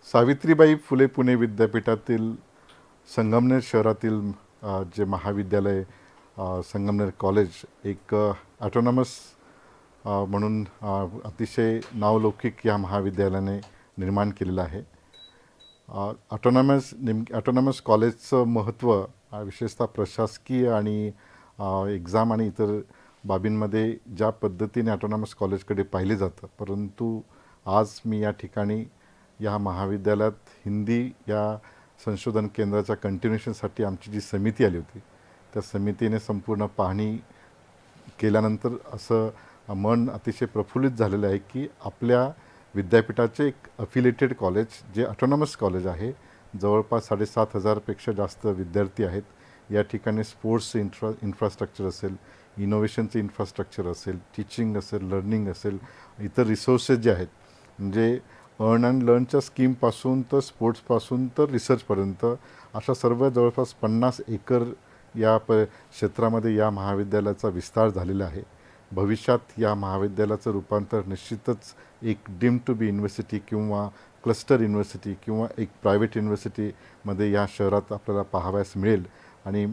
सावित्रीबाई फुले पुणे विद्यापीठातील संगमनेर शहरातील जे महाविद्यालय संगमनेर कॉलेज एक ॲटोनॉमस म्हणून अतिशय नावलौकिक या महाविद्यालयाने निर्माण केलेलं आहे. ॲटोनॉमस कॉलेजचं महत्त्व विशेषतः प्रशासकीय आणि एक्झाम आणि इतर बाबींमध्ये ज्या पद्धतीने ॲटोनॉमस कॉलेजकडे पाहिले जातं, परंतु आज मी या ठिकाणी या महाविद्यालयात हिंदी या संशोधन केंद्राच्या कंटिन्युएशनसाठी आमची जी समिती आली होती, त्या समितीने संपूर्ण पाहणी केल्यानंतर असं मन अतिशय प्रफुल्लित झालेलं आहे की आपल्या विद्यापीठाचे एक अफिलिएटेड कॉलेज जे ऑटोनॉमस कॉलेज आहे, जवळपास 7,500पेक्षा जास्त विद्यार्थी आहेत. या ठिकाणी स्पोर्ट्सचं इन्फ्रास्ट्रक्चर असेल, इनोव्हेशनचं इन्फ्रास्ट्रक्चर असेल, टीचिंग असेल, लर्निंग असेल, इतर रिसोर्सेस जे आहेत, म्हणजे अर्न अँड लर्नच्या स्कीमपासून तर स्पोर्ट्सपासून तर रिसर्चपर्यंत अशा सर्व जवळपास 50 एकर या क्षेत्रामध्ये या महाविद्यालयाचा विस्तार झालेला आहे. भविष्यात या महाविद्यालयाचं रूपांतर निश्चितच एक डीम टू बी युनिव्हर्सिटी किंवा क्लस्टर युनिव्हर्सिटी किंवा एक प्रायव्हेट युनिव्हर्सिटीमध्ये या शहरात आपल्याला पाहावयास मिळेल. आणि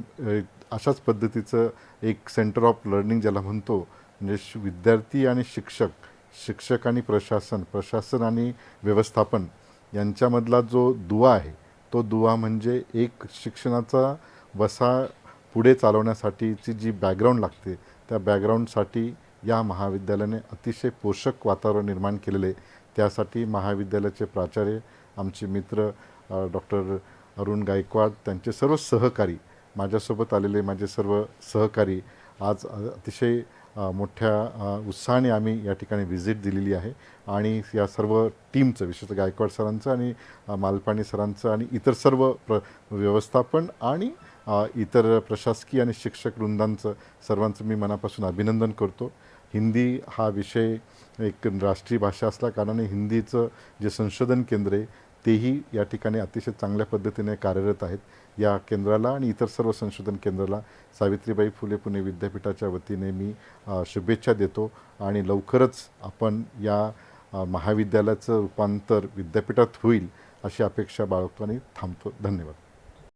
अशाच पद्धतीचं एक सेंटर ऑफ लर्निंग ज्याला म्हणतो, म्हणजे विद्यार्थी आणि शिक्षक आणि प्रशासन आणि व्यवस्थापन यांच्यामधला जो दुवा आहे, तो दुवा म्हणजे एक शिक्षणाचा वसा पुढे चालवण्यासाठीची जी बॅकग्राऊंड लागते, त्या बॅकग्राऊंडसाठी या महाविद्यालयाने अतिशय पोषक वातावरण निर्माण केलेले. त्यासाठी महाविद्यालयाचे प्राचार्य, आमचे मित्र डॉक्टर अरुण गायकवाड, त्यांचे सर्व सहकारी, माझ्यासोबत आलेले माझे सर्व सहकारी आज अतिशय मोठ्या उत्साहाने आम्ही या ठिकाणी व्हिजिट दिलेली आहे. आणि या सर्व टीमचं, विशेषतः गायकवाड सरांचं आणि मालपाणी सरांचं आणि इतर सर्व व्यवस्थापन आणि इतर प्रशासकीय आणि शिक्षक वृंदांचं सर्वांचं मी मनापासून अभिनंदन करतो. हिंदी हा विषय एक राष्ट्रीय भाषा असल्या कारणाने हिंदीचं जे संशोधन केंद्र आहे तेही या ठिकाणी अतिशय चांगल्या पद्धतीने कार्यरत आहेत. या केंद्राला आणि इतर सर्व संशोधन केंद्राला सावित्रीबाई फुले पुणे विद्यापीठाच्या वतीने मी शुभेच्छा देतो. आणि लवकरच आपण या महाविद्यालयाचं रूपांतर विद्यापीठात होईल अशी अपेक्षा बाळगतो आणि थांबतो. धन्यवाद.